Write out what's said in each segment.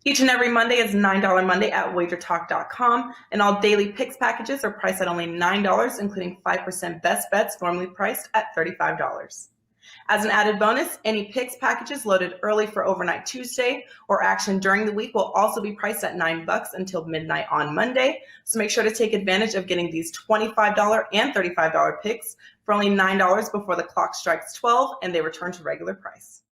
Each and every Monday is $9 Monday at wagertalk.com, and all daily picks packages are priced at only $9, including 5% best bets normally priced at $35. As an added bonus, any picks packages loaded early for overnight Tuesday or action during the week will also be priced at $9 until midnight on Monday. So make sure to take advantage of getting these $25 and $35 picks for only $9 before the clock strikes 12 and they return to regular price.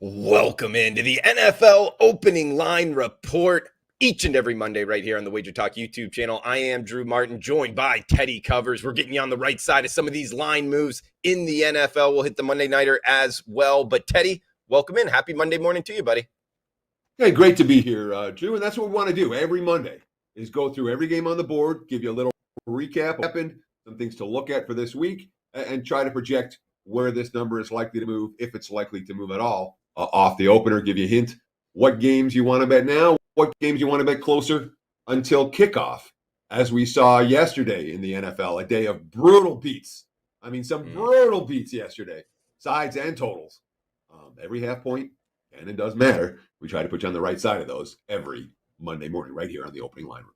Welcome into the NFL Opening Line Report each and every Monday right here on the Wager Talk YouTube channel. I am Drew Martin, joined by Teddy Covers. We're getting you on the right side of some of these line moves in the NFL. We'll hit the Monday Nighter as well. But Teddy, welcome in. Happy Monday morning to you, buddy. Hey, great to be here, Drew. And that's what we want to do every Monday is go through every game on the board, give you a little recap of what happened, some things to look at for this week, and try to project where this number is likely to move, if it's likely to move at all. Off the opener, give you a hint what games you want to bet now, what games you want to bet closer until kickoff, as we saw yesterday in the NFL, a day of brutal beats. I mean, some brutal beats yesterday, sides and totals. Every half point, and it does matter. We try to put you on the right side of those every Monday morning right here on the Opening Line Report.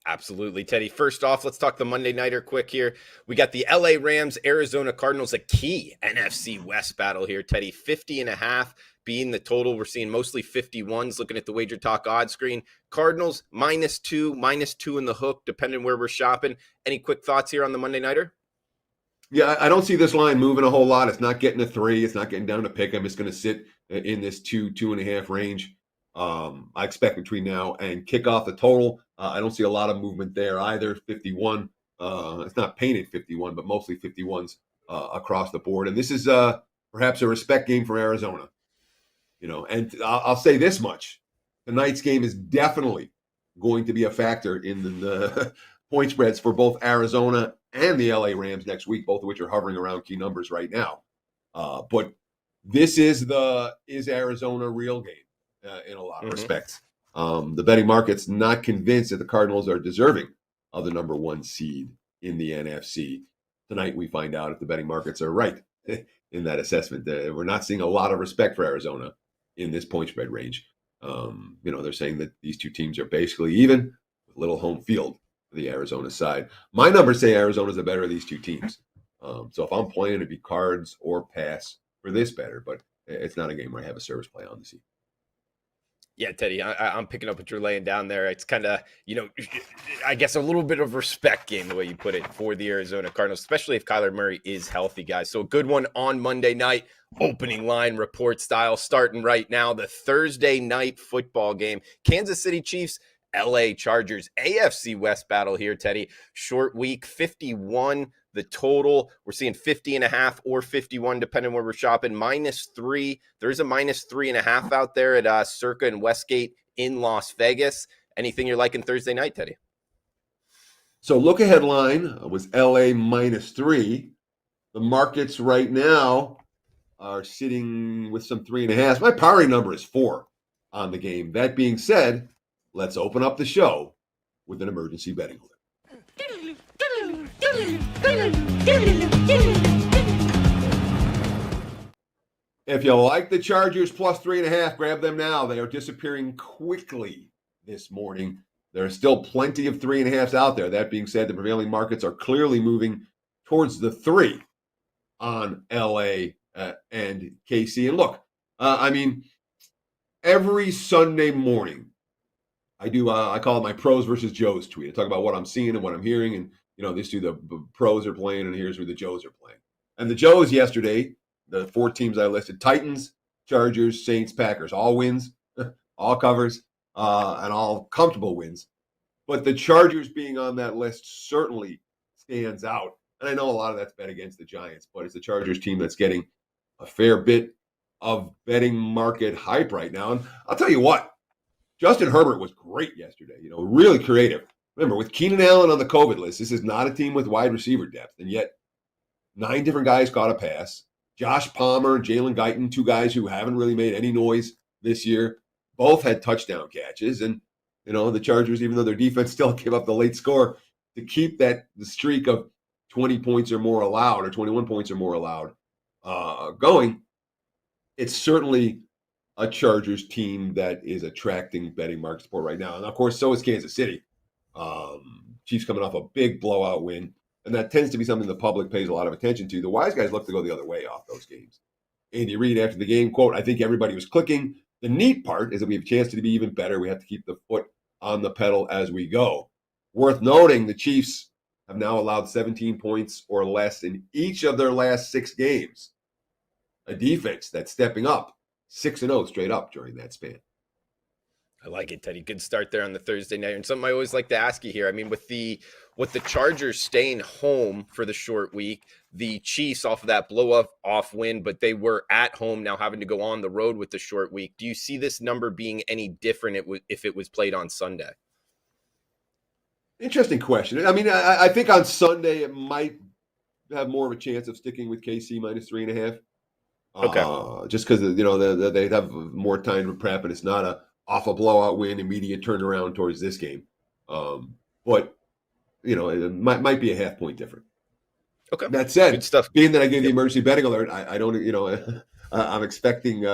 Absolutely, Teddy. First off, let's talk the Monday Nighter quick here. We got the LA Rams, Arizona Cardinals, a key NFC West battle here, Teddy. 50.5 being the total. We're seeing mostly 51s looking at the Wager Talk odds screen. Cardinals, -2 in the hook, depending where we're shopping. Any quick thoughts here on the Monday Nighter? Yeah, I don't see this line moving a whole lot. It's not getting a 3. It's not getting down to pick. I'm just going to sit in this 2.5 range. I expect between now and kickoff the total. I don't see a lot of movement there either. 51. It's not painted 51, but mostly 51s across the board. And this is perhaps a respect game for Arizona. You know, and I'll say this much: tonight's game is definitely going to be a factor in the point spreads for both Arizona and the LA Rams next week, both of which are hovering around key numbers right now. But this is Arizona real game. In a lot of respects. The betting market's not convinced that the Cardinals are deserving of the number 1 seed in the NFC. Tonight we find out if the betting markets are right in that assessment. We're not seeing a lot of respect for Arizona in this point spread range. They're saying that these two teams are basically even with little home field for the Arizona side. My numbers say Arizona's the better of these two teams. So if I'm playing, it'd be cards or pass for this better, but it's not a game where I have a service play on this evening. Yeah, Teddy, I'm picking up what you're laying down there. It's kind of, I guess a little bit of respect game, the way you put it, for the Arizona Cardinals, especially if Kyler Murray is healthy, guys. So a good one on Monday night, Opening Line Report style, starting right now. The Thursday night football game, Kansas City Chiefs, LA Chargers, AFC West battle here, Teddy. Short week, 51. The total, we're seeing 50.5 or 51, depending where we're shopping. -3. There's a -3.5 out there at Circa and Westgate in Las Vegas. Anything you're liking Thursday night, Teddy? So look ahead line was LA -3. The markets right now are sitting with some 3.5. My powering number is 4 on the game. That being said, let's open up the show with an emergency betting alert. If you like the Chargers plus 3.5, grab them now. They are disappearing quickly this morning. There are still plenty of 3.5s out there. That being said, the prevailing markets are clearly moving towards the 3 on LA and KC. And look, every Sunday morning, I call it my pros versus Joes tweet. I talk about what I'm seeing and what I'm hearing, and these two, the pros are playing, and here's where the Joes are playing. And the Joes yesterday, the 4 teams I listed: Titans, Chargers, Saints, Packers, all wins, all covers, and all comfortable wins. But the Chargers being on that list certainly stands out. And I know a lot of that's bet against the Giants, but it's the Chargers team that's getting a fair bit of betting market hype right now. And I'll tell you what, Justin Herbert was great yesterday, really creative. Remember, with Keenan Allen on the COVID list, this is not a team with wide receiver depth, and yet 9 different guys caught a pass. Josh Palmer and Jalen Guyton, 2 guys who haven't really made any noise this year, both had touchdown catches. And, the Chargers, even though their defense still gave up the late score, to keep the streak of 20 points or more allowed or 21 points or more allowed going, it's certainly a Chargers team that is attracting betting market support right now. And of course, so is Kansas City. Chiefs coming off a big blowout win. And that tends to be something the public pays a lot of attention to. The wise guys look to go the other way off those games. Andy Reid after the game, quote, "I think everybody was clicking. The neat part is that we have a chance to be even better. We have to keep the foot on the pedal as we go." Worth noting, the Chiefs have now allowed 17 points or less in each of their last 6 games. A defense that's stepping up 6-0 straight up during that span. I like it, Teddy. Good start there on the Thursday night. And something I always like to ask you here. I mean, with the Chargers staying home for the short week, the Chiefs off of that blow-off win, but they were at home now having to go on the road with the short week. Do you see this number being any different if it was played on Sunday? Interesting question. I mean, I think on Sunday it might have more of a chance of sticking with KC minus 3.5. Okay. Just because they have more time to prep, and it's not a off a blowout win, immediate turnaround towards this game. But it might be a half point different. Okay. That said, good stuff. Being that I gave the emergency betting alert, I don't. I'm expecting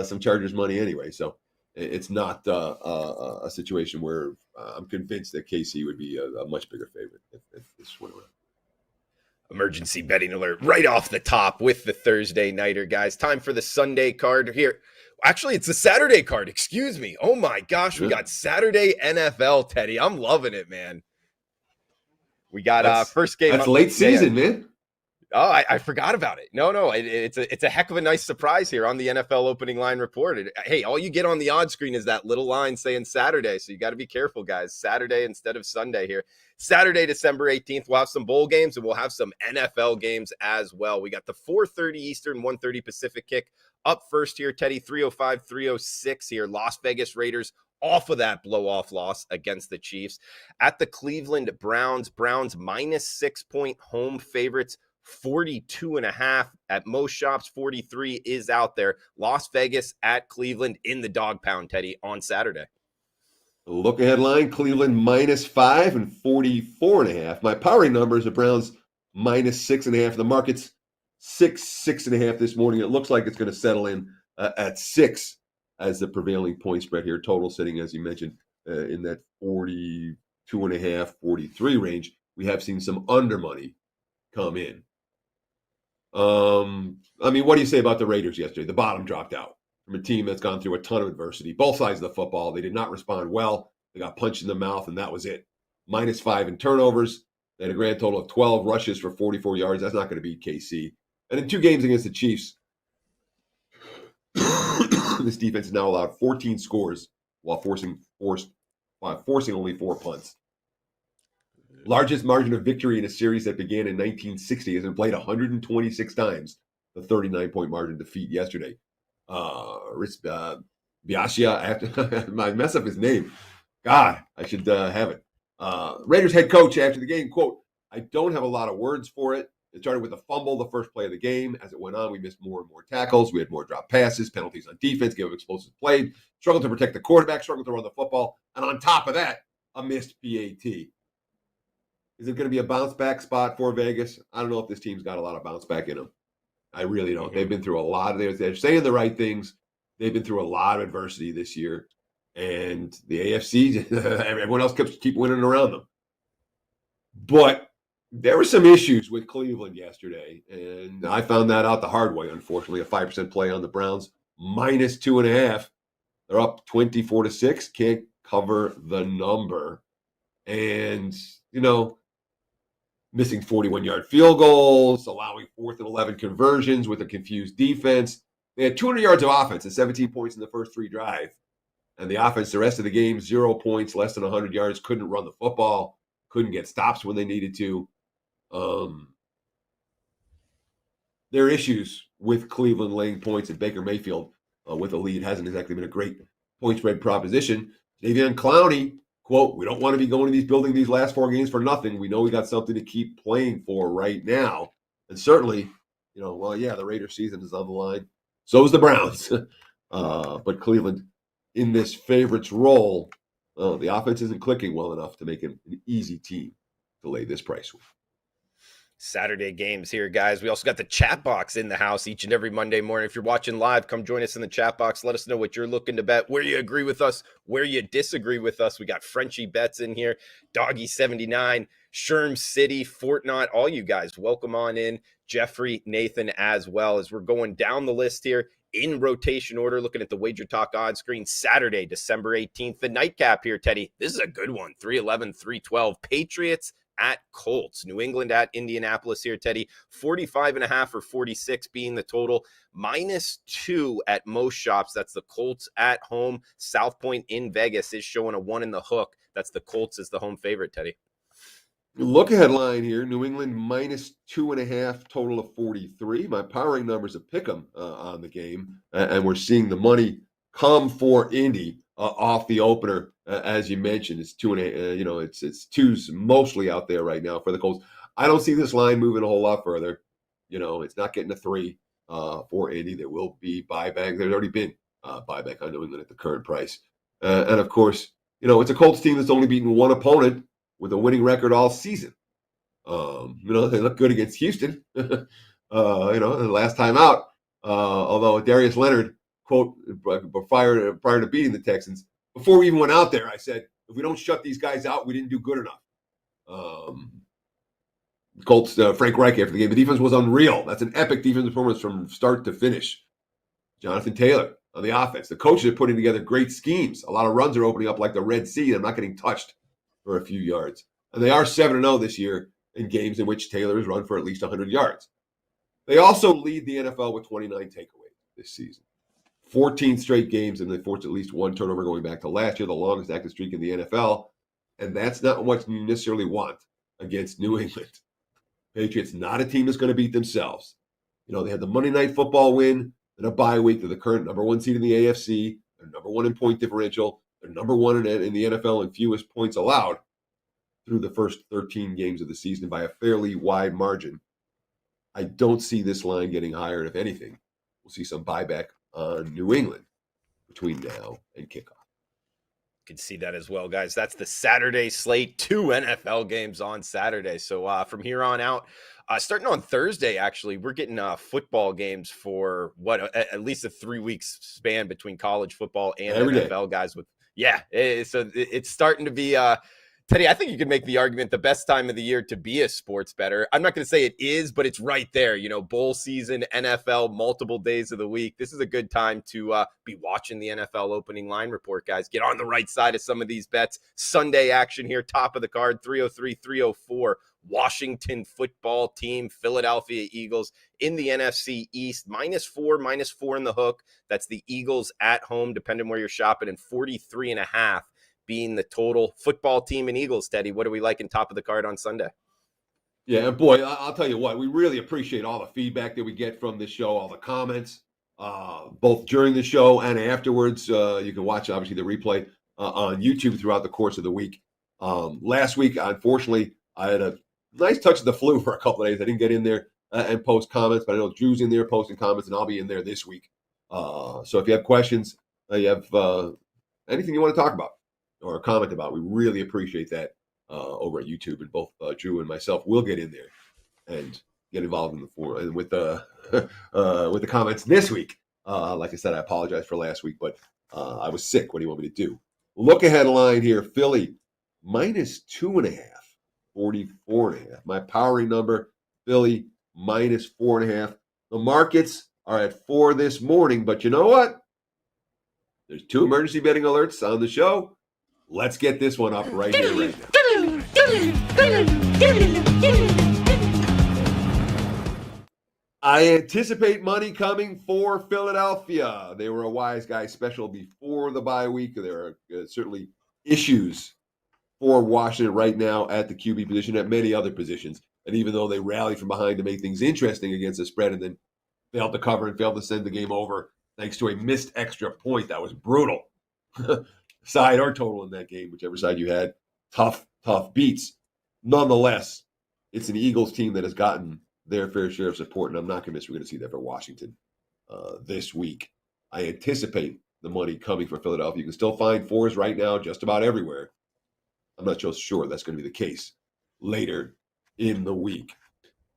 some Chargers money anyway, so it's not a situation where I'm convinced that KC would be a much bigger favorite if this went around. Emergency betting alert right off the top with the Thursday nighter, guys. Time for the Sunday card here. Actually, it's the Saturday card. Excuse me. Oh my gosh, we got Saturday NFL, Teddy. I'm loving it, man. We got first game. That's late season, man. Oh, I forgot about it. No, it's a heck of a nice surprise here on the NFL opening line report. Hey, all you get on the odd screen is that little line saying Saturday, so you got to be careful, guys. Saturday instead of Sunday here. Saturday, December 18th, we'll have some bowl games, and we'll have some NFL games as well. We got the 4:30 Eastern, 1:30 Pacific kick up first here, Teddy, 3:05, 3:06 here. Las Vegas Raiders off of that blow-off loss against the Chiefs. At the Cleveland Browns minus 6-point home favorites, 42.5 at most shops. 43 is out there. Las Vegas at Cleveland in the dog pound, Teddy, on Saturday. Look ahead line, Cleveland minus 5 and 44.5. My powering numbers, the Browns minus 6.5. The market's 6.5 this morning. It looks like it's going to settle in at 6 as the prevailing point spread here. Total sitting, as you mentioned, in that 42.5, 43 range. We have seen some under money come in. I mean, what do you say about the Raiders yesterday? The bottom dropped out from a team that's gone through a ton of adversity. Both sides of the football, they did not respond well. They got punched in the mouth, and that was it. Minus 5 in turnovers. They had a grand total of 12 rushes for 44 yards. That's not going to beat KC. And in 2 games against the Chiefs, this defense has now allowed 14 scores while forcing only 4 punts. Largest margin of victory in a series that began in 1960 has been played 126 times. The 39-point margin defeat yesterday. Biasia, after I mess up his name. God, I should have it. Raiders head coach after the game, quote, "I don't have a lot of words for it. It started with a fumble the first play of the game. As it went on, we missed more and more tackles. We had more drop passes, penalties on defense, gave up explosive plays, struggled to protect the quarterback, struggled to run the football, and on top of that, a missed PAT." Is it going to be a bounce back spot for Vegas? I don't know if this team's got a lot of bounce back in them. I really don't. They've been through a lot of they're saying the right things. They've been through a lot of adversity this year. And the AFC, everyone else keep winning around them. But there were some issues with Cleveland yesterday, and I found that out the hard way, unfortunately. A 5% play on the Browns, minus 2.5. They're up 24-6, can't cover the number. And, missing 41-yard field goals, allowing 4th and 11 conversions with a confused defense. They had 200 yards of offense and 17 points in the first 3 drives. And the offense, the rest of the game, 0 points, less than 100 yards, couldn't run the football, couldn't get stops when they needed to. There are issues with Cleveland laying points, and Baker Mayfield with a lead hasn't exactly been a great point spread proposition. Davion Clowney, quote, "We don't want to be going to building these last 4 games for nothing. We know we got something to keep playing for right now." And certainly, the Raiders season is on the line. So is the Browns. But Cleveland, in this favorites role, the offense isn't clicking well enough to make it an easy team to lay this price with. Saturday games here, guys. We also got the chat box in the house each and every Monday morning. If you're watching live, come join us in the chat box. Let us know what you're looking to bet, where you agree with us, where you disagree with us. We got Frenchie Bets in here, Doggy79, Sherm City, Fortnite, all you guys. Welcome on in. Jeffrey, Nathan as well, as we're going down the list here in rotation order, looking at the Wager Talk odds screen. Saturday, December 18th, the nightcap here, Teddy. This is a good one. 311, 312. Patriots at Colts. New England at Indianapolis here, Teddy. 45.5 or 46 being the total. -2 at most shops. That's the Colts at home. South Point in Vegas is showing a 1 in the hook. That's the Colts as the home favorite, Teddy. Look ahead line here. New England -2.5, total of 43. My powering numbers a pick 'em on the game, and we're seeing the money come for Indy off the opener. As you mentioned, it's 2.5. It's twos mostly out there right now for the Colts. I don't see this line moving a whole lot further. It's not getting a 3 for Indy. There will be buyback. There's already been buyback on New England at the current price, and of course, it's a Colts team that's only beaten one opponent with a winning record all season. They look good against Houston. The last time out, although Darius Leonard, quote, prior to beating the Texans, before we even went out there, I said, if we don't shut these guys out, we didn't do good enough. Colts, Frank Reich after the game, the defense was unreal. That's an epic defensive performance from start to finish. Jonathan Taylor on the offense. The coaches are putting together great schemes. A lot of runs are opening up like the Red Sea. They're not getting touched for a few yards. And they are 7-0 this year in games in which Taylor has run for at least 100 yards. They also lead the NFL with 29 takeaways this season. 14 straight games, and they forced at least one turnover going back to last year, the longest active streak in the NFL. And that's not what you necessarily want against New England. Patriots, not a team that's going to beat themselves. They had the Monday Night Football win and a bye week. They're the current number 1 seed in the AFC. They're number 1 in point differential. They're number 1 in the NFL in fewest points allowed through the first 13 games of the season by a fairly wide margin. I don't see this line getting higher. And if anything, we'll see some buyback on New England between now and kickoff. Can see that as well, guys. That's the Saturday slate. 2 NFL games on Saturday. So from here on out, starting on Thursday, actually, we're getting football games for at least a 3-week span between college football and Every NFL, guys. So it's starting to be Teddy, I think you could make the argument the best time of the year to be a sports bettor. I'm not going to say it is, but it's right there. Bowl season, NFL, multiple days of the week. This is a good time to be watching the NFL opening line report, guys. Get on the right side of some of these bets. Sunday action here, top of the card, 303, 304. Washington football team, Philadelphia Eagles in the NFC East, -4 in the hook. That's the Eagles at home, depending where you're shopping, and 43.5. being the total. Football team and Eagles, Teddy. What are we like in top of the card on Sunday? Yeah, boy, I'll tell you what, we really appreciate all the feedback that we get from this show, all the comments, both during the show and afterwards. You can watch, obviously, the replay on YouTube throughout the course of the week. Last week, unfortunately, I had a nice touch of the flu for a couple of days. I didn't get in there and post comments, but I know Drew's in there posting comments, and I'll be in there this week. So if you have questions, you have anything you want to talk about or comment about, we really appreciate that over at YouTube, and both Drew and myself will get in there and get involved in the forum and with the comments this week. Like I said, I apologize for last week, but I was sick. What do you want me to do? Look ahead line here, Philly -2.5, 44.5. My powering number, Philly -4.5. The markets are at 4 this morning, but you know what? There's 2 emergency betting alerts on the show. Let's get this one up right here, right now. I anticipate money coming for Philadelphia. They were a wise guy special before the bye week. There are certainly issues for Washington right now at the QB position, at many other positions. And even though they rallied from behind to make things interesting against the spread and then failed to cover and failed to send the game over thanks to a missed extra point, that was brutal. Side or total in that game, whichever side you had. Tough beats. Nonetheless, it's an Eagles team that has gotten their fair share of support, and I'm not convinced we're going to see that for Washington this week. I anticipate the money coming for Philadelphia. You can still find 4s right now just about everywhere. I'm not so sure that's going to be the case later in the week.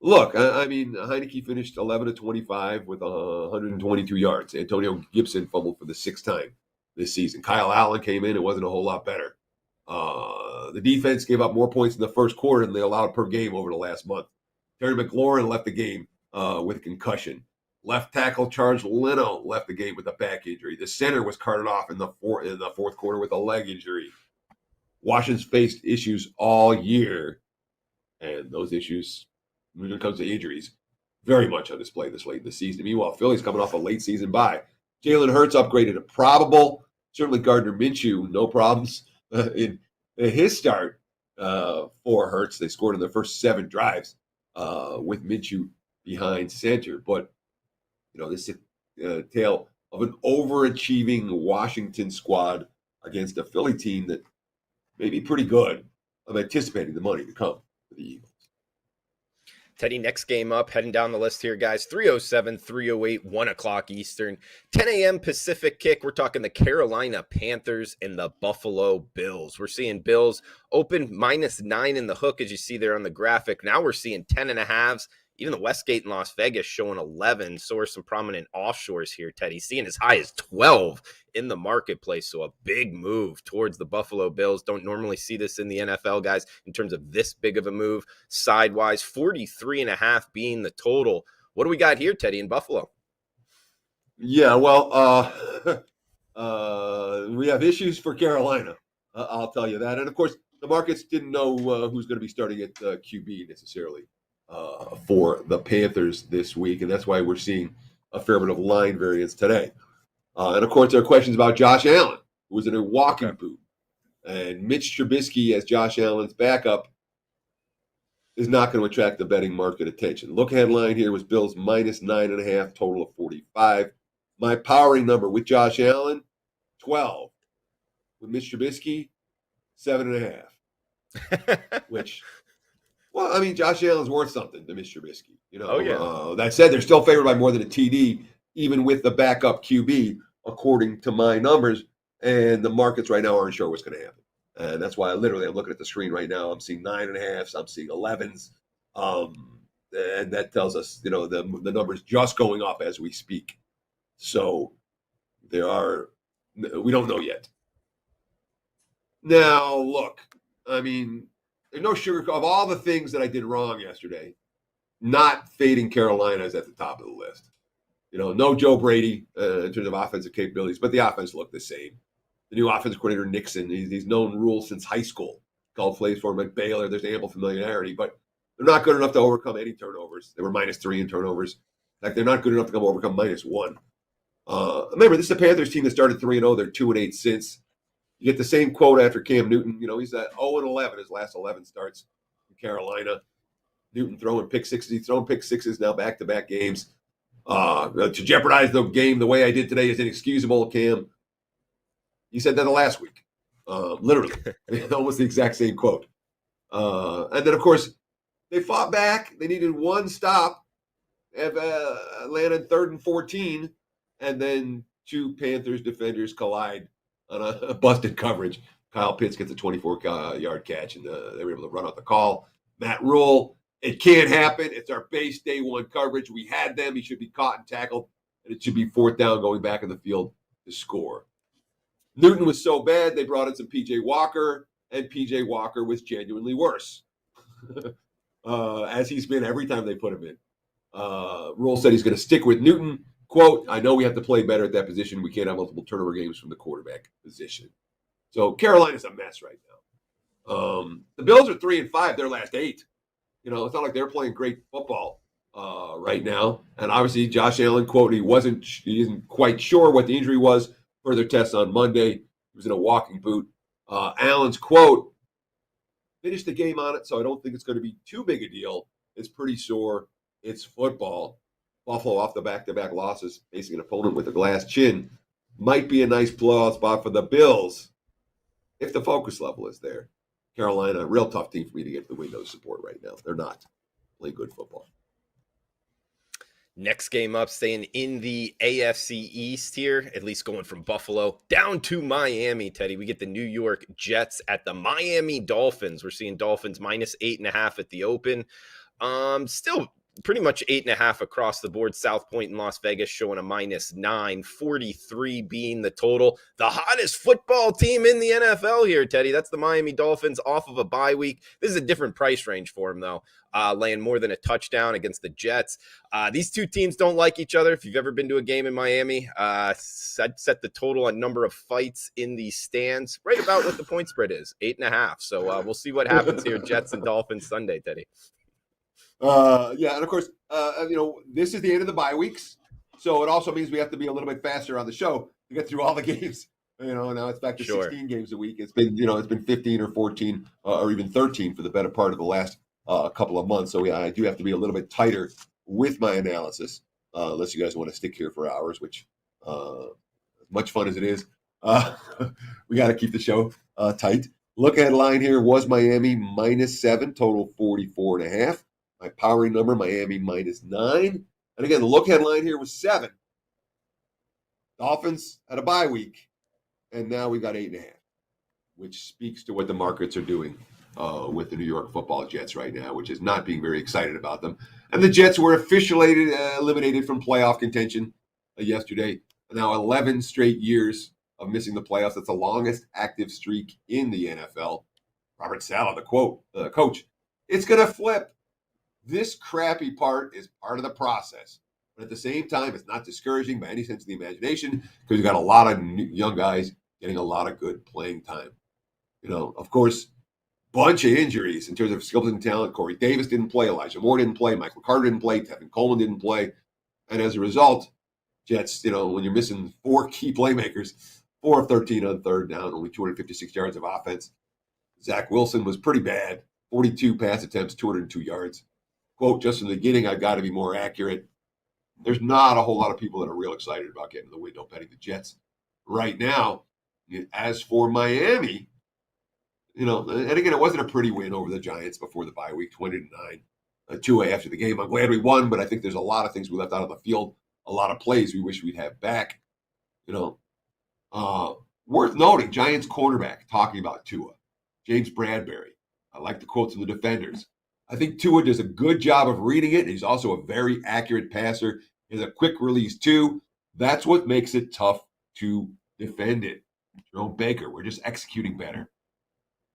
Look, I mean, Heineke finished 11-25 with 122 yards. Antonio Gibson fumbled for the 6th time this season. Kyle Allen came in. It wasn't a whole lot better. The defense gave up more points in the first quarter than they allowed per game over the last month. Terry McLaurin left the game with a concussion. Left tackle Charles Leno left the game with a back injury. The center was carted off in the fourth quarter with a leg injury. Washington's faced issues all year, and those issues, when it comes to injuries, very much on display this late in the season. Meanwhile, Philly's coming off a late season bye. Jalen Hurts upgraded to probable. Certainly Gardner Minshew, no problems in his start for Hurts. They scored in their first 7 drives with Minshew behind center. But, this is a tale of an overachieving Washington squad against a Philly team that may be pretty good. I'm anticipating the money to come for the Eagles. Teddy, next game up, heading down the list here, guys. 3:07, 3:08, 1 o'clock Eastern, 10 a.m. Pacific kick. We're talking the Carolina Panthers and the Buffalo Bills. We're seeing Bills open -9 in the hook, as you see there on the graphic. Now we're seeing 10.5s. Even the Westgate in Las Vegas showing 11. So are some prominent offshores here, Teddy. Seeing as high as 12 in the marketplace. So a big move towards the Buffalo Bills. Don't normally see this in the NFL, guys, in terms of this big of a move. Sidewise, 43.5 being the total. What do we got here, Teddy, in Buffalo? Yeah, well, we have issues for Carolina. I'll tell you that. And, of course, the markets didn't know who's going to be starting at QB necessarily for the Panthers this week, and that's why we're seeing a fair bit of line variance today. And, of course, there are questions about Josh Allen, who was in a walking boot. And Mitch Trubisky as Josh Allen's backup is not going to attract the betting market attention. Look ahead line here was Bills -9.5, total of 45. My powering number with Josh Allen, 12. With Mitch Trubisky, 7.5. Which, well, I mean, Josh Allen's worth something to Mitch Trubisky. That said, they're still favored by more than a TD, even with the backup QB, according to my numbers. And the markets right now aren't sure what's going to happen. And that's why I'm looking at the screen right now. I'm seeing 9.5s. I'm seeing 11s. And that tells us, the numbers just going up as we speak. So we don't know yet. Now, look, I mean, there's no sugar of all the things that I did wrong yesterday. Not fading Carolina is at the top of the list. No Joe Brady in terms of offensive capabilities, but the offense looked the same. The new offensive coordinator, Nixon, he's known rules since high school. Called plays for him at Baylor. There's ample familiarity, but they're not good enough to overcome any turnovers. They were -3 in turnovers. In fact, they're not good enough to overcome -1. Remember, this is a Panthers team that started 3-0. They're 2-8 since. You get the same quote after Cam Newton. He's at 0-11 his last 11 starts in Carolina. Newton throwing pick sixes. He's throwing pick sixes now back-to-back games. To jeopardize the game the way I did today is inexcusable, Cam. You said that last week. Literally. Almost the exact same quote. And then, of course, they fought back. They needed one stop. Atlanta 3rd and 14. And then 2 Panthers defenders collide on a busted coverage. Kyle Pitts gets a 24-yard catch, and they were able to run out the call. Matt Rule, it can't happen. It's our base day one coverage. We had them. He should be caught and tackled, and it should be 4th down going back in the field to score. Newton was so bad, they brought in some P.J. Walker, and P.J. Walker was genuinely worse, as he's been every time they put him in. Rule said he's going to stick with Newton. Quote, I know we have to play better at that position. We can't have multiple turnover games from the quarterback position. So Carolina's a mess right now. The Bills are 3-5 their last 8. It's not like they're playing great football right now. And obviously, Josh Allen, quote, he isn't quite sure what the injury was. Further tests on Monday. He was in a walking boot. Allen's quote, finished the game on it, so I don't think it's going to be too big a deal. It's pretty sore. It's football. Buffalo off the back-to-back losses, facing an opponent with a glass chin. Might be a nice blowout spot for the Bills if the focus level is there. Carolina, a real tough team for me to get the Windows support right now. They're not playing good football. Next game up, staying in the AFC East here, at least going from Buffalo down to Miami, Teddy. We get the New York Jets at the Miami Dolphins. We're seeing Dolphins -8.5 at the open. Still pretty much 8.5 across the board. South Point in Las Vegas showing a -9, 43 being the total. The hottest football team in the NFL here, Teddy. That's the Miami Dolphins off of a bye week. This is a different price range for them, though. Laying more than a touchdown against the Jets. These two teams don't like each other. If you've ever been to a game in Miami, set the total on number of fights in the stands right about what the point spread is, 8.5. So we'll see what happens here, Jets and Dolphins Sunday, Teddy. Yeah, and of course, this is the end of the bye weeks, so it also means we have to be a little bit faster on the show to get through all the games. Now it's back to 16 games a week. It's been 15 or 14 or even 13 for the better part of the last couple of months. So I do have to be a little bit tighter with my analysis, unless you guys want to stick here for hours, which as much fun as it is, we got to keep the show tight. Look at line here was Miami -7, total 44.5. My powering number, Miami -9. And again, the look headline here was 7. Dolphins had a bye week, and now we got 8.5, which speaks to what the markets are doing with the New York Football Jets right now, which is not being very excited about them. And the Jets were officially eliminated from playoff contention yesterday. Now 11 straight years of missing the playoffs. That's the longest active streak in the NFL. Robert Saleh, the coach, it's going to flip. This crappy part is part of the process. But at the same time, it's not discouraging by any sense of the imagination because you've got a lot of young guys getting a lot of good playing time. Of course, bunch of injuries in terms of skills and talent. Corey Davis didn't play. Elijah Moore didn't play. Michael Carter didn't play. Tevin Coleman didn't play. And as a result, Jets, when you're missing 4 key playmakers, 4 of 13 on third down, only 256 yards of offense. Zach Wilson was pretty bad. 42 pass attempts, 202 yards. Quote, just in the beginning, I've got to be more accurate. There's not a whole lot of people that are real excited about getting in the window betting the Jets right now. As for Miami, and again, it wasn't a pretty win over the Giants before the bye week, 20-9. 2 after the game. I'm glad we won, but I think there's a lot of things we left out of the field, a lot of plays we wish we'd have back. Worth noting, Giants cornerback talking about Tua, James Bradbury. I like the quotes of the defenders. I think Tua does a good job of reading it. He's also a very accurate passer. He's a quick release, too. That's what makes it tough to defend it. Jerome Baker, we're just executing better.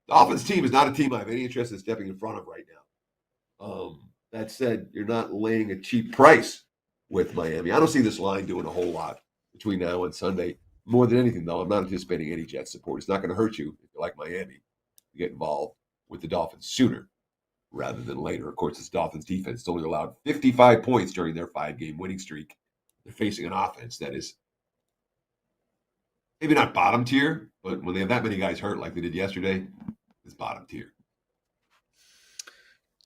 The Dolphins team is not a team I have any interest in stepping in front of right now. That said, you're not laying a cheap price with Miami. I don't see this line doing a whole lot between now and Sunday. More than anything, though, I'm not anticipating any Jets support. It's not going to hurt you if you like Miami to get involved with the Dolphins sooner rather than later. Of course, this Dolphins defense only allowed 55 points during their 5-game winning streak. They're facing an offense that is maybe not bottom tier, but when they have that many guys hurt like they did yesterday, it's bottom tier.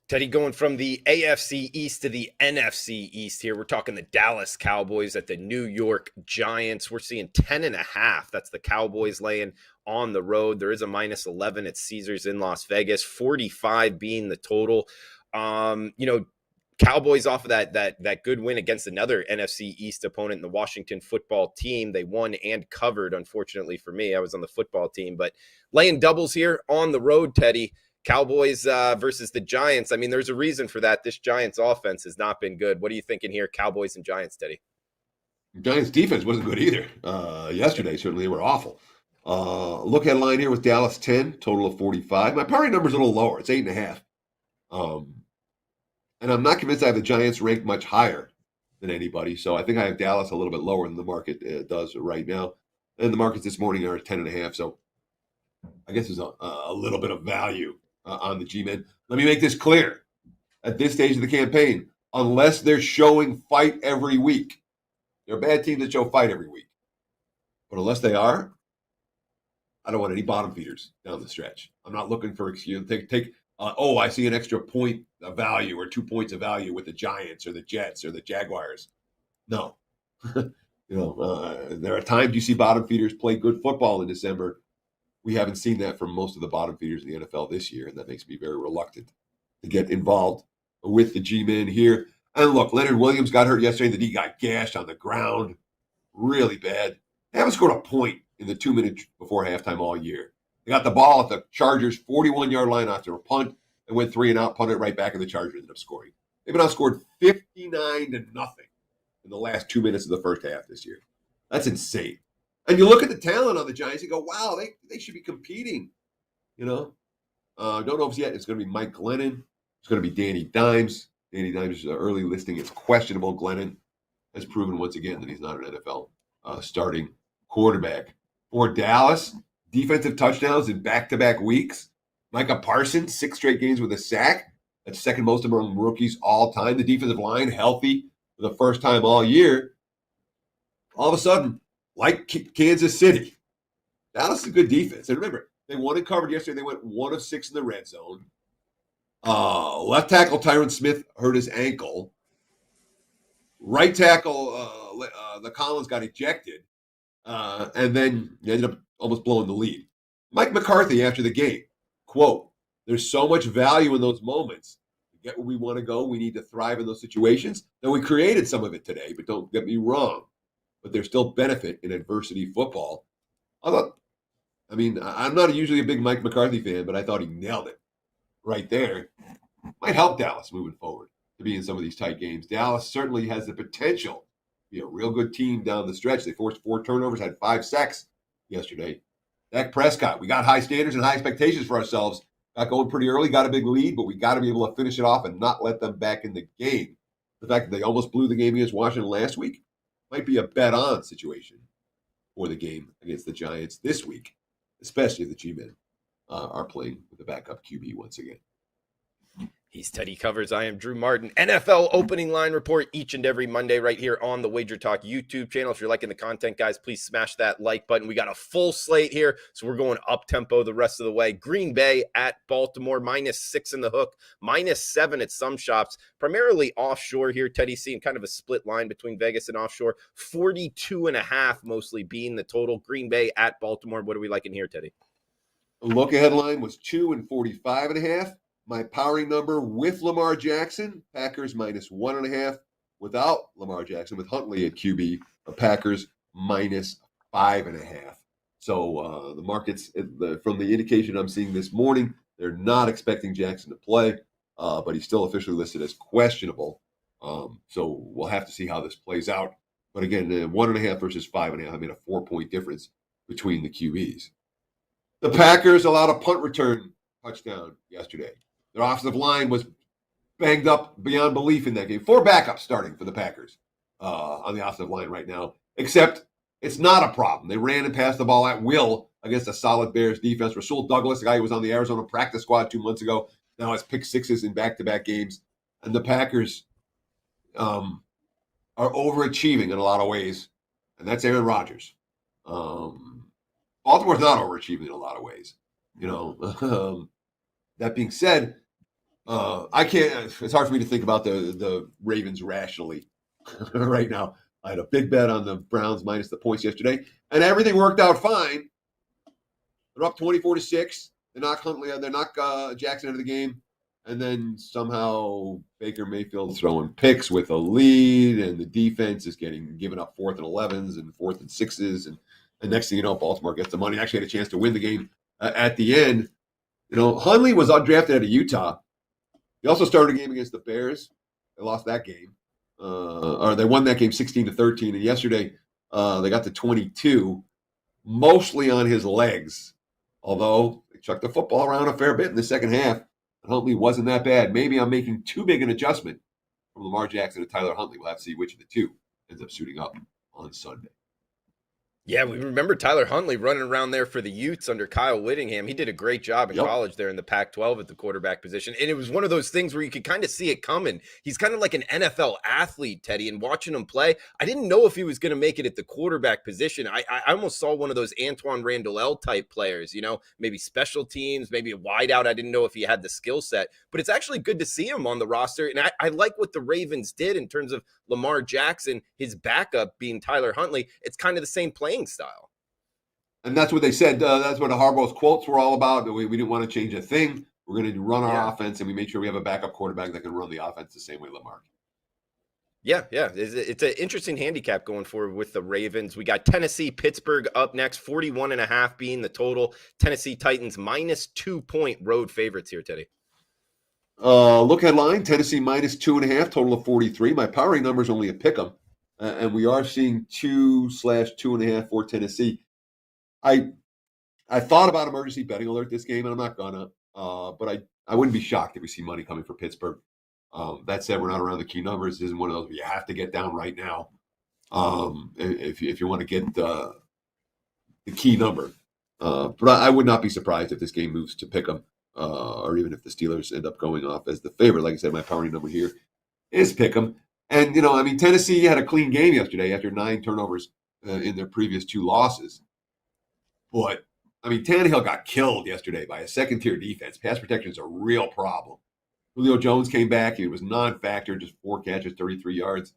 Teddy, going from the AFC East to the NFC East here. We're talking the Dallas Cowboys at the New York Giants. We're seeing 10.5. That's the Cowboys laying on the road. There is a -11 at Caesars in Las Vegas, 45 being the total. Cowboys off of that good win against another NFC East opponent, the Washington football team. They won and covered, unfortunately for me. I was on the football team, but laying doubles here on the road, Teddy. Cowboys versus the Giants. I mean, there's a reason for that. This Giants offense has not been good. What are you thinking here, Cowboys and Giants, Teddy? Giants defense wasn't good either. Yesterday, certainly they were awful. Look at line here with Dallas 10, total of 45. My powering number is a little lower. It's 8.5. And I'm not convinced I have the Giants ranked much higher than anybody. So I think I have Dallas a little bit lower than the market does right now. And the markets this morning are at 10.5. So I guess there's a little bit of value on the G-men. Let me make this clear. At this stage of the campaign, unless they're showing fight every week, there are bad teams that show fight every week. But unless they are, I don't want any bottom feeders down the stretch. I'm not looking for excuse. I see an extra point of value or 2 points of value with the Giants or the Jets or the Jaguars. No. There are times you see bottom feeders play good football in December. We haven't seen that from most of the bottom feeders in the NFL this year, and that makes me very reluctant to get involved with the G-men here. And look, Leonard Williams got hurt yesterday. The knee got gashed on the ground really bad. They haven't scored a point in the 2 minutes before halftime all year. They got the ball at the Chargers' 41-yard line after a punt. and went 3 and out, punted it right back, and the Chargers ended up scoring. They've been outscored 59-0 in the last 2 minutes of the first half this year. That's insane. And you look at the talent on the Giants, you go, wow, they should be competing. Don't know if it's yet. It's going to be Mike Glennon. It's going to be Danny Dimes. Danny Dimes' early listing is questionable. Glennon has proven once again that he's not an NFL starting quarterback. For Dallas, defensive touchdowns in back-to-back weeks. Micah Parsons, 6 straight games with a sack. That's second most among rookies all time. The defensive line healthy for the first time all year. All of a sudden, like Kansas City, Dallas is a good defense. And remember, they won and covered yesterday. They went 1 of 6 in the red zone. Left tackle Tyron Smith hurt his ankle. Right tackle, the Collins got ejected. And then they ended up almost blowing the lead. Mike McCarthy after the game, quote, "There's so much value in those moments. To get where we want to go, we need to thrive in those situations. Now, we created some of it today, but don't get me wrong. But there's still benefit in adversity football." I'm not usually a big Mike McCarthy fan, but I thought he nailed it right there. Might help Dallas moving forward to be in some of these tight games. Dallas certainly has the potential to be a real good team down the stretch. They forced 4 turnovers, had 5 sacks yesterday. Dak Prescott, we got high standards and high expectations for ourselves. Got going pretty early, got a big lead, but we got to be able to finish it off and not let them back in the game. The fact that they almost blew the game against Washington last week might be a bet-on situation for the game against the Giants this week, especially if the G-men are playing with the backup QB once again. He's Teddy Covers. I am Drew Martin. NFL opening line report each and every Monday right here on the Wager Talk YouTube channel. If you're liking the content, guys, please smash that like button. We got a full slate here, so we're going up-tempo the rest of the way. Green Bay at Baltimore, -6 in the hook, -7 at some shops, primarily offshore here. Teddy seeing kind of a split line between Vegas and offshore. 42.5 mostly being the total. Green Bay at Baltimore. What are we liking here, Teddy? The look-ahead line was 2 and 45.5. My powering number with Lamar Jackson, Packers -1.5. Without Lamar Jackson, with Huntley at QB, the Packers -5.5. So the markets, from the indication I'm seeing this morning, they're not expecting Jackson to play, but he's still officially listed as questionable. So we'll have to see how this plays out. But again, 1.5 versus 5.5, I mean, a 4-point difference between the QBs. The Packers allowed a punt return touchdown yesterday. Their offensive line was banged up beyond belief in that game. 4 backups starting for the Packers on the offensive line right now, except it's not a problem. They ran and passed the ball at will against a solid Bears defense. Rasul Douglas, the guy who was on the Arizona practice squad 2 months ago, now has pick 6s in back-to-back games. And the Packers are overachieving in a lot of ways, and that's Aaron Rodgers. Baltimore's not overachieving in a lot of ways. That being said, I can't. It's hard for me to think about the Ravens rationally right now. I had a big bet on the Browns minus the points yesterday, and everything worked out fine. They're up 24-6. They knock Huntley. They knock Jackson out of the game, and then somehow Baker Mayfield's throwing picks with a lead, and the defense is given up 4th and 11s and 4th and 6s, and next thing you know, Baltimore gets the money. Actually had a chance to win the game at the end. Huntley was undrafted out of Utah. He also started a game against the Bears. They lost that game. Or they won that game 16-13. And yesterday, they got to 22, mostly on his legs. Although they chucked the football around a fair bit in the second half. Huntley wasn't that bad. Maybe I'm making too big an adjustment from Lamar Jackson to Tyler Huntley. We'll have to see which of the two ends up suiting up on Sunday. Yeah, we remember Tyler Huntley running around there for the Utes under Kyle Whittingham. He did a great job in college there in the Pac-12 at the quarterback position. And it was one of those things where you could kind of see it coming. He's kind of like an NFL athlete, Teddy, and watching him play, I didn't know if he was going to make it at the quarterback position. I almost saw one of those Antoine Randall type players, maybe special teams, maybe a wideout. I didn't know if he had the skill set, but it's actually good to see him on the roster. And I like what the Ravens did in terms of Lamar Jackson, his backup being Tyler Huntley. It's kind of the same playing style. And that's what they said. That's what Harbaugh's quotes were all about. We didn't want to change a thing. We're going to run our offense, and we made sure we have a backup quarterback that can run the offense the same way Lamar can. Yeah. It's an interesting handicap going forward with the Ravens. We got Tennessee, Pittsburgh up next, 41.5 being the total. Tennessee Titans -2-point road favorites here, Teddy. Look headline, Tennessee minus 2.5, total of 43. My powering number is only a pick 'em. And we are seeing 2/2.5 for Tennessee. I thought about emergency betting alert this game, and I'm not gonna. But I wouldn't be shocked if we see money coming for Pittsburgh. That said, we're not around the key numbers. This isn't one of those where you have to get down right now. If you want to get the key number. But I would not be surprised if this game moves to pick 'em, or even if the Steelers end up going off as the favorite. Like I said, my powering number here is pick 'em. And, Tennessee had a clean game yesterday after 9 turnovers in their previous 2 losses. But, Tannehill got killed yesterday by a second-tier defense. Pass protection is a real problem. Julio Jones came back. He was non-factor, just 4 catches, 33 yards.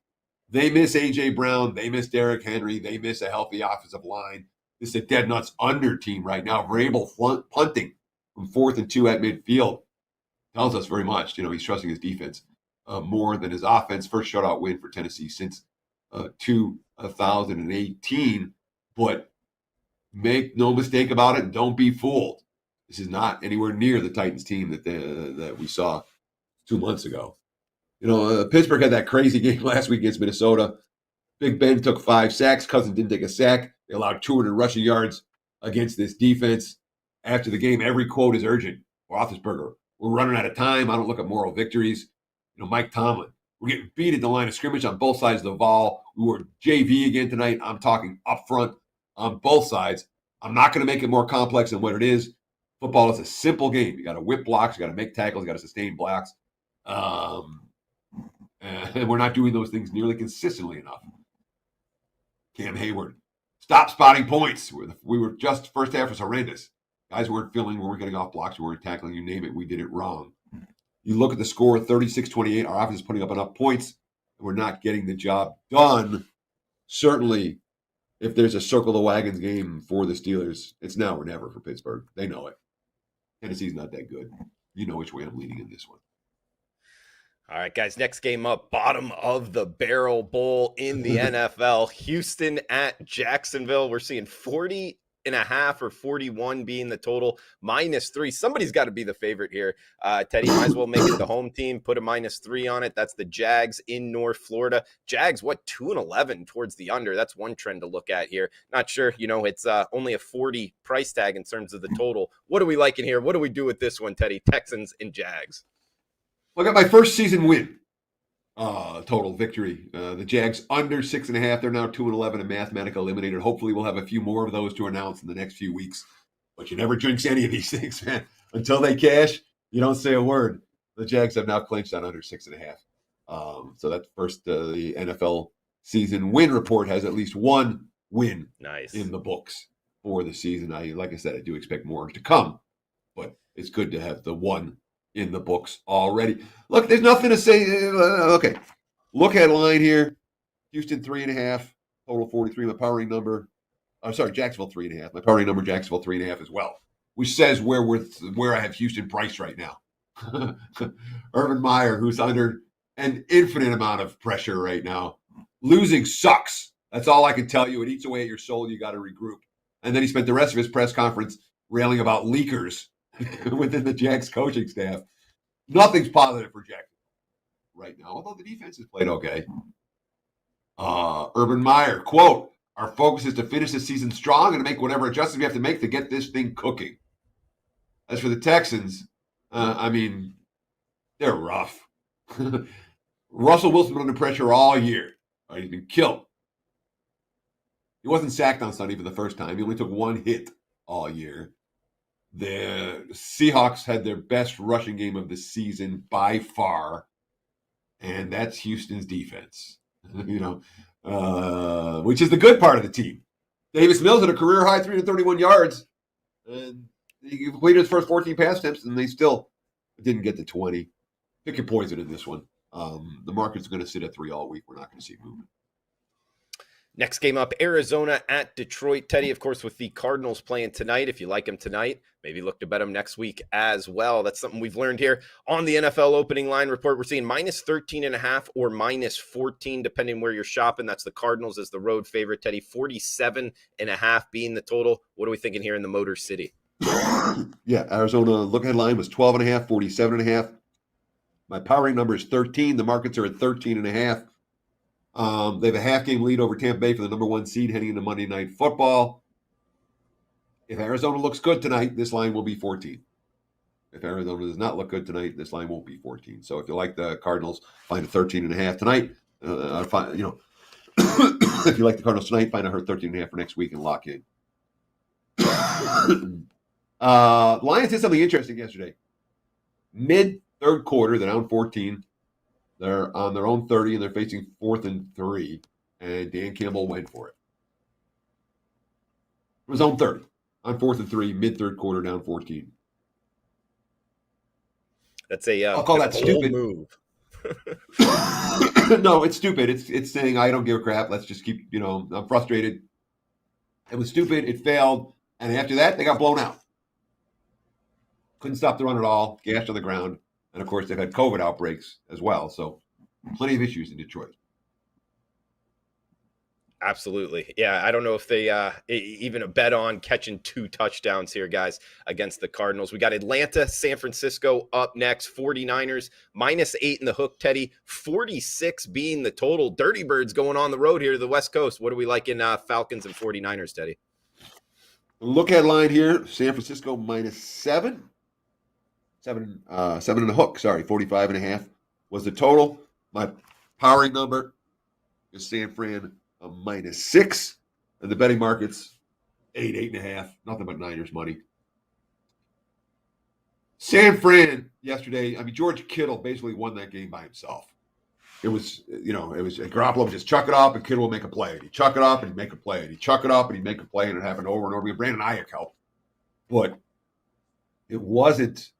They miss A.J. Brown. They miss Derrick Henry. They miss a healthy offensive line. This is a dead nuts under team right now. Vrabel punting from 4th and 2 at midfield tells us very much. He's trusting his defense more than his offense. First shutout win for Tennessee since 2018. But make no mistake about it. Don't be fooled. This is not anywhere near the Titans team that we saw 2 months ago. Pittsburgh had that crazy game last week against Minnesota. Big Ben took 5 sacks. Cousins didn't take a sack. They allowed 200 rushing yards against this defense. After the game, every quote is urgent. Roethlisberger, we're running out of time. I don't look at moral victories. Mike Tomlin, we're getting beat at the line of scrimmage on both sides of the ball. We were JV again tonight. I'm talking up front on both sides. I'm not going to make it more complex than what it is. Football is a simple game. You got to whip blocks. You got to make tackles. You got to sustain blocks. And we're not doing those things nearly consistently enough. Cam Hayward, stop spotting points. We were just, first half was horrendous. Guys weren't filling, we weren't getting off blocks, we weren't tackling, you name it, we did it wrong. You look at the score, 36-28, our offense is putting up enough points, and we're not getting the job done. Certainly, if there's a circle the wagons game for the Steelers, it's now or never for Pittsburgh. They know it. Tennessee's not that good. You know which way I'm leaning in this one. All right, guys, next game up, bottom of the barrel bowl in the NFL. Houston at Jacksonville. We're seeing 40.5 or 41 being the total, -3. Somebody's got to be the favorite here. Teddy, might as well make it the home team, put a -3 on it. That's the Jags in North Florida. Jags, 2-11 towards the under. That's one trend to look at here. Not sure, it's only a 40 price tag in terms of the total. What are we liking here? What do we do with this one, Teddy? Texans and Jags. Well, I got my first season win. Total victory. The Jags under 6.5. They're now 2-11 and mathematically eliminated. Hopefully we'll have a few more of those to announce in the next few weeks. But you never jinx any of these things, man. Until they cash, you don't say a word. The Jags have now clinched on under 6.5. So that's first. The NFL season win report has at least one win in the books for the season. Like I said, I do expect more to come. But it's good to have the one in the books already. Look, there's nothing to say. Okay. Look headline here. Houston 3.5, total 43. My powering number. Jacksonville 3.5. My powering number, Jacksonville 3.5 as well. Which says where I have Houston priced right now. Urban Meyer, who's under an infinite amount of pressure right now. Losing sucks. That's all I can tell you. It eats away at your soul. You got to regroup. And then he spent the rest of his press conference railing about leakers within the Jags coaching staff. Nothing's positive for Jacksonville right now, although the defense has played okay. Urban Meyer, quote, our focus is to finish the season strong and to make whatever adjustments we have to make to get this thing cooking. As for the Texans, they're rough. Russell Wilson's been under pressure all year. He's been killed. He wasn't sacked on Sunday for the first time. He only took one hit all year. The Seahawks had their best rushing game of the season by far, and that's Houston's defense, which is the good part of the team. Davis Mills had a career-high 331 yards, and he completed his first 14 pass attempts, and they still didn't get to 20. Pick your poison in this one. The market's going to sit at 3 all week. We're not going to see movement. Next game up, Arizona at Detroit. Teddy, of course, with the Cardinals playing tonight. If you like them tonight, maybe look to bet them next week as well. That's something we've learned here on the NFL opening line report. We're seeing -13.5 or -14, depending where you're shopping. That's the Cardinals as the road favorite, Teddy. 47.5 being the total. What are we thinking here in the Motor City? Yeah, Arizona look ahead line was 12.5, 47.5. My powering number is 13. The markets are at 13.5. They have a half-game lead over Tampa Bay for the number 1 seed heading into Monday Night Football. If Arizona looks good tonight, this line will be 14. If Arizona does not look good tonight, this line won't be 14. So if you like the Cardinals, find a 13.5 tonight. If you like the Cardinals tonight, find a 13.5 for next week and lock in. Lions did something interesting yesterday. Mid-third quarter, they're down 14. They're on their own 30, and they're facing 4th and 3. And Dan Campbell went for it. It was on 30. On 4th and 3, mid-third quarter, down 14. That's a I'll call that stupid move. No, it's stupid. It's saying I don't give a crap. Let's just keep. I'm frustrated. It was stupid. It failed, and after that, they got blown out. Couldn't stop the run at all. Gashed on the ground, and of course, they've had COVID outbreaks as well. So, plenty of issues in Detroit. Absolutely. Yeah, I don't know if they even a bet on catching 2 touchdowns here, guys, against the Cardinals. We got Atlanta, San Francisco up next. 49ers -8 in the hook, Teddy. 46 being the total. Dirty Birds going on the road here to the West Coast. What do we like in Falcons and 49ers, Teddy? Look at line here. San Francisco -7. 7 in the hook. Sorry, 45.5 was the total. My powering number is San Fran -6, and the betting markets 8.5. Nothing but Niners money. San Fran yesterday. George Kittle basically won that game by himself. It was Garoppolo would just chuck it up, and Kittle would make a play. And he'd chuck it up, and he'd make a play. And he'd chuck it up, and he'd make a play, and it happened over and over again. Brandon Ayuk helped, but it wasn't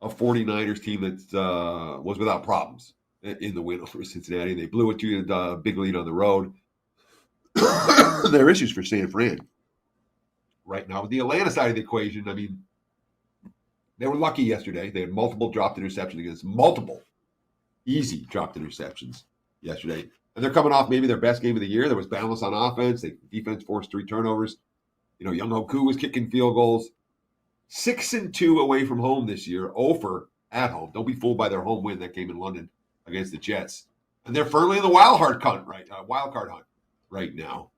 a 49ers team that was without problems in the win over Cincinnati. They blew it to a big lead on the road. There are issues for San Fran right now. With the Atlanta side of the equation, they were lucky yesterday. They had multiple dropped interceptions against multiple easy dropped interceptions yesterday. And they're coming off maybe their best game of the year. There was balance on offense. Defense forced 3 turnovers. Young Hoku was kicking field goals. 6-2 away from home this year. 0 at home. Don't be fooled by their home win that came in London against the Jets. And they're firmly in the wild card hunt right now.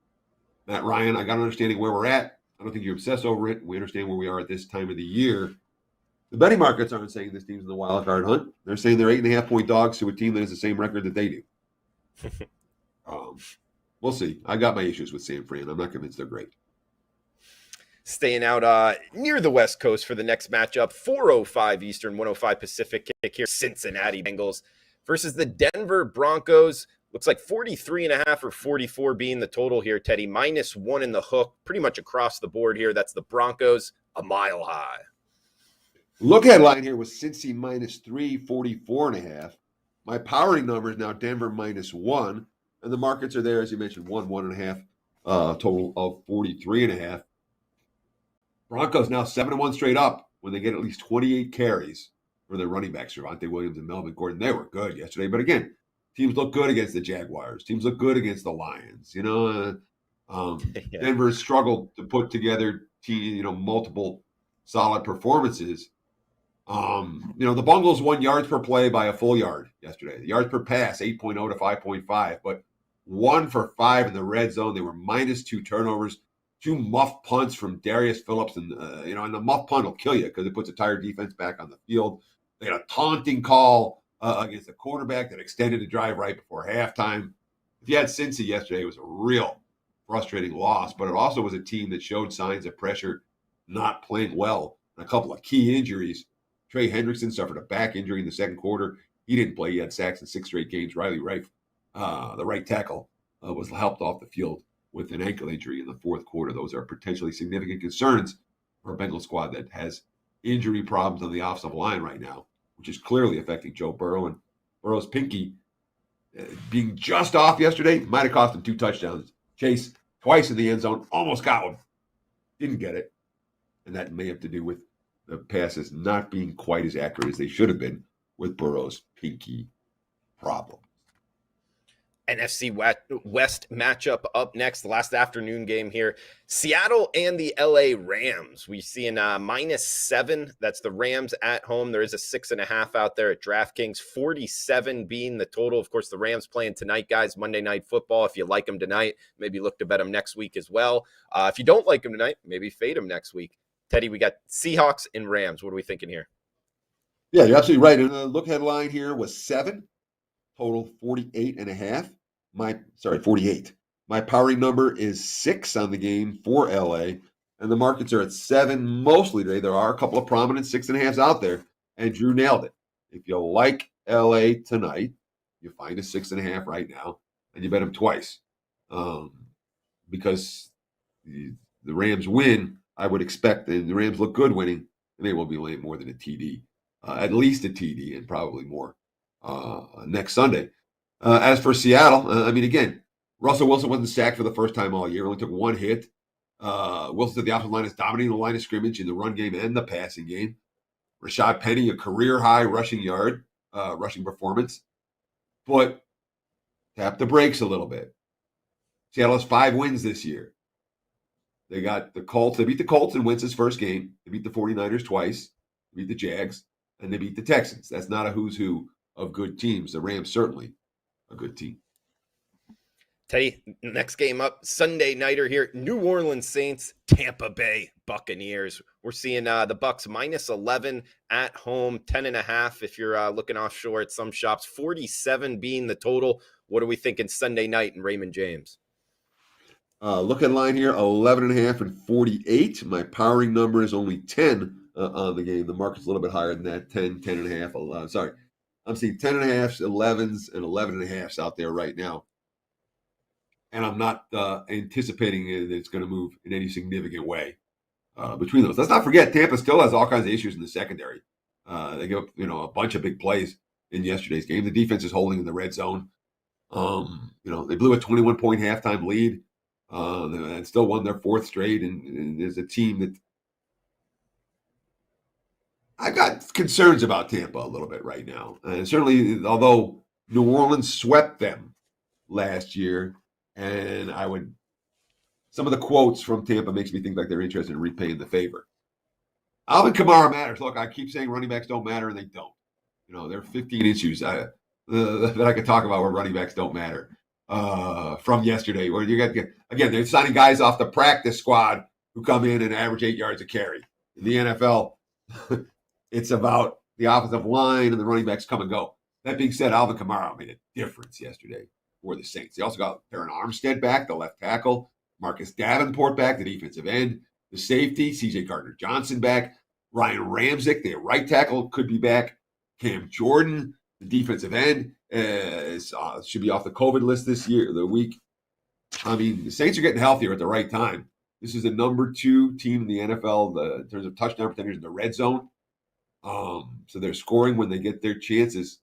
Matt Ryan, I got an understanding where we're at. I don't think you obsess over it. We understand where we are at this time of the year. The betting markets aren't saying this team's in the wild card hunt. They're saying they're 8.5-point dogs to a team that has the same record that they do. We'll see. I got my issues with San Fran. I'm not convinced they're great. Staying out near the West Coast for the next matchup, 4:05 Eastern, 1:05 Pacific kick here. Cincinnati Bengals versus the Denver Broncos. Looks like 43.5 or 44 being the total here, Teddy. -1 in the hook, pretty much across the board here. That's the Broncos, a mile high. Look at line here was Cincy -3, 44.5. My powering number is now Denver -1, and the markets are there, as you mentioned, 1.5, total of 43.5. Broncos now 7-1 straight up when they get at least 28 carries for their running backs, Javonte Williams and Melvin Gordon. They were good yesterday, but again, teams look good against the Jaguars. Teams look good against the Lions. Denver struggled to put together multiple solid performances. The Bengals won yards per play by a full yard yesterday. The yards per pass, 8.0 to 5.5, but 1 for 5 in the red zone. They were -2 turnovers, 2 muff punts from Darius Phillips, and and the muff punt will kill you because it puts a tired defense back on the field. They had a taunting call against the quarterback that extended the drive right before halftime. If you had Cincy yesterday, it was a real frustrating loss, but it also was a team that showed signs of pressure, not playing well. And a couple of key injuries. Trey Hendrickson suffered a back injury in the second quarter. He didn't play. He had sacks in 6 straight games. Riley Reiff, the right tackle, was helped off the field with an ankle injury in the fourth quarter. Those are potentially significant concerns for a Bengals squad that has injury problems on the offensive line right now, which is clearly affecting Joe Burrow. And Burrow's pinky being just off yesterday might have cost him 2 touchdowns. Chase twice in the end zone, almost got one. Didn't get it. And that may have to do with the passes not being quite as accurate as they should have been with Burrow's pinky problem. NFC West matchup up next, the last afternoon game here. Seattle and the LA Rams. We see in -7. That's the Rams at home. There is a 6.5 out there at DraftKings. 47 being the total. Of course, the Rams playing tonight, guys. Monday Night Football. If you like them tonight, maybe look to bet them next week as well. If you don't like them tonight, maybe fade them next week. Teddy, we got Seahawks and Rams. What are we thinking here? Yeah, you're absolutely right. And the look headline here was 7, total 48.5. 48. My powering number is 6 on the game for LA, and the markets are at 7 mostly today. There are a couple of prominent 6.5s out there, and Drew nailed it. If you like LA tonight, you find a 6.5 right now, and you bet them twice. Because the Rams win, I would expect, and the Rams look good winning, and they will be laying more than a TD. At least a TD, and probably more next Sunday. As for Seattle, again, Russell Wilson wasn't sacked for the first time all year. Only took 1 hit. Wilson said the offensive line is dominating the line of scrimmage in the run game and the passing game. Rashad Penny, a career-high rushing performance. But tap the brakes a little bit. Seattle has 5 wins this year. They got the Colts. They beat the Colts in Wentz's first game. They beat the 49ers twice. They beat the Jags. And they beat the Texans. That's not a who's who of good teams. The Rams certainly a good team. Teddy, next game up, Sunday nighter here. New Orleans Saints, Tampa Bay Buccaneers. We're seeing the Bucs -11 at home, 10.5 if you're looking offshore at some shops, 47 being the total. What are we thinking Sunday night in Raymond James? Look at line here, 11.5 and 48. My powering number is only 10 on the game. The market's a little bit higher than that, 10, 10.5. Sorry. I'm seeing 10.5s, 11s, and 11.5s out there right now. And I'm not anticipating that it's going to move in any significant way between those. Let's not forget, Tampa still has all kinds of issues in the secondary. They give up, a bunch of big plays in yesterday's game. The defense is holding in the red zone. They blew a 21-point halftime lead and still won their 4th straight. And there's a team that I've got concerns about Tampa a little bit right now. And certainly, although New Orleans swept them last year, and some of the quotes from Tampa makes me think like they're interested in repaying the favor. Alvin Kamara matters. Look, I keep saying running backs don't matter, and they don't. There are 15 issues that I could talk about where running backs don't matter from yesterday. Where you got, again, they're signing guys off the practice squad who come in and average 8 yards a carry. In the NFL, it's about the offensive line and the running backs come and go. That being said, Alvin Kamara made a difference yesterday for the Saints. They also got Aaron Armstead back, the left tackle, Marcus Davenport back, the defensive end, the safety, C.J. Gardner-Johnson back, Ryan Ramczyk, the right tackle, could be back, Cam Jordan, the defensive end, should be off the COVID list the week. The Saints are getting healthier at the right time. This is the number 2 team in the NFL in terms of touchdown percentage in the red zone. So they're scoring when they get their chances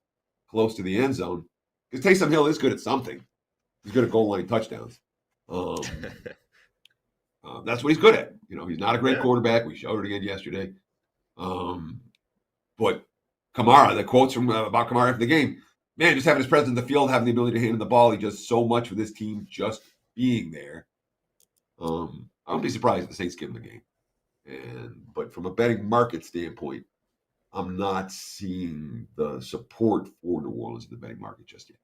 close to the end zone. Because Taysom Hill is good at something. He's good at goal line touchdowns. That's what he's good at. He's not a great quarterback. We showed it again yesterday. But Kamara, the quotes about Kamara after the game, man, just having his presence in the field, having the ability to hand him the ball, he does so much for this team just being there. I wouldn't be surprised if the Saints give him the game. But from a betting market standpoint, I'm not seeing the support for New Orleans in the betting market just yet.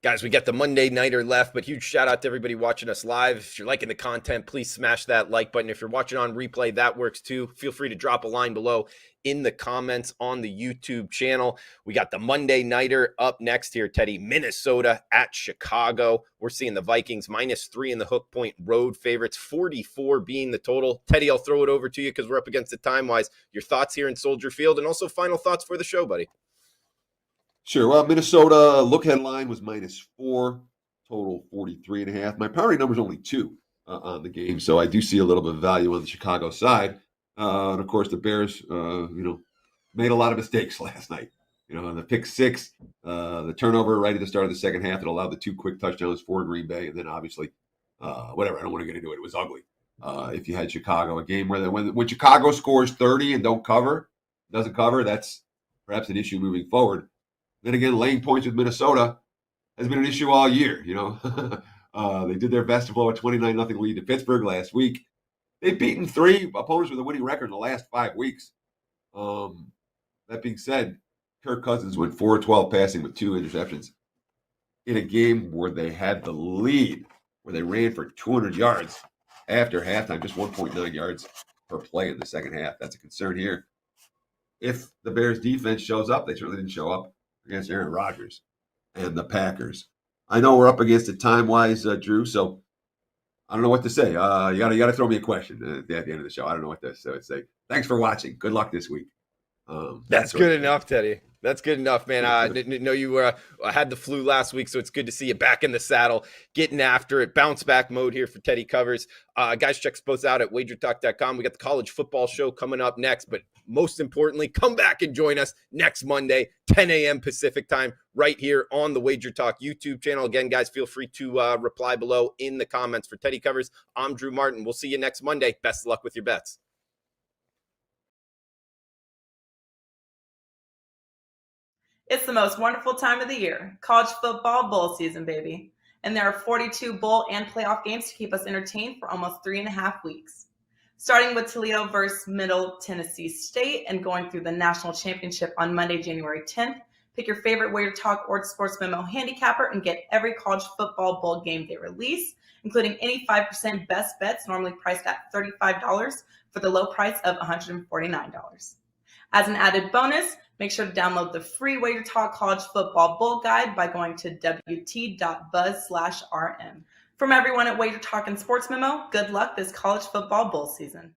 Guys, we got the Monday Nighter left, but huge shout out to everybody watching us live. If you're liking the content, please smash that like button. If you're watching on replay, that works too. Feel free to drop a line below in the comments on the YouTube channel. We got the Monday Nighter up next here, Teddy. Minnesota at Chicago. We're seeing the Vikings -3 in the hook point road favorites, 44 being the total. Teddy, I'll throw it over to you because we're up against the time-wise. Your thoughts here in Soldier Field and also final thoughts for the show, buddy. Sure. Well, Minnesota look headline was -4, total 43.5. My powering number is only 2 on the game, so I do see a little bit of value on the Chicago side. And of course, the Bears, made a lot of mistakes last night. The pick 6, the turnover right at the start of the second half that allowed the 2 quick touchdowns for Green Bay, and then obviously, whatever. I don't want to get into it. It was ugly. If you had Chicago, a game where when Chicago scores 30 and doesn't cover, that's perhaps an issue moving forward. Then again, laying points with Minnesota, has been an issue all year. They did their best to blow a 29-0 lead to Pittsburgh last week. They've beaten 3 opponents with a winning record in the last 5 weeks. That being said, Kirk Cousins went 4-12 passing with 2 interceptions in a game where they had the lead, where they ran for 200 yards after halftime, just 1.9 yards per play in the second half. That's a concern here. If the Bears defense shows up, they certainly didn't show up against Aaron Rodgers and the Packers. I know we're up against it time-wise, Drew, so I don't know what to say. You gotta throw me a question at the end of the show. I don't know what to say. Thanks for watching. Good luck this week. That's good enough, Teddy. That's good enough, man. I didn't know you had the flu last week, so it's good to see you back in the saddle, getting after it. Bounce back mode here for Teddy Covers. Guys, check us both out at wagertalk.com. We got the college football show coming up next, but most importantly, come back and join us next Monday, 10 a.m. Pacific time, right here on the Wager Talk YouTube channel. Again, guys, feel free to reply below in the comments. For Teddy Covers, I'm Drew Martin. We'll see you next Monday. Best of luck with your bets. It's the most wonderful time of the year, college football bowl season, baby. And there are 42 bowl and playoff games to keep us entertained for almost 3.5 weeks. Starting with Toledo versus Middle Tennessee State and going through the national championship on Monday, January 10th, pick your favorite Wager Talk or Sports Memo handicapper and get every college football bowl game day release, including any 5% best bets normally priced at $35 for the low price of $149. As an added bonus, make sure to download the free Wager Talk College Football Bowl Guide by going to wt.buzz/rm. From everyone at Wager Talk and Sports Memo, good luck this college football bowl season.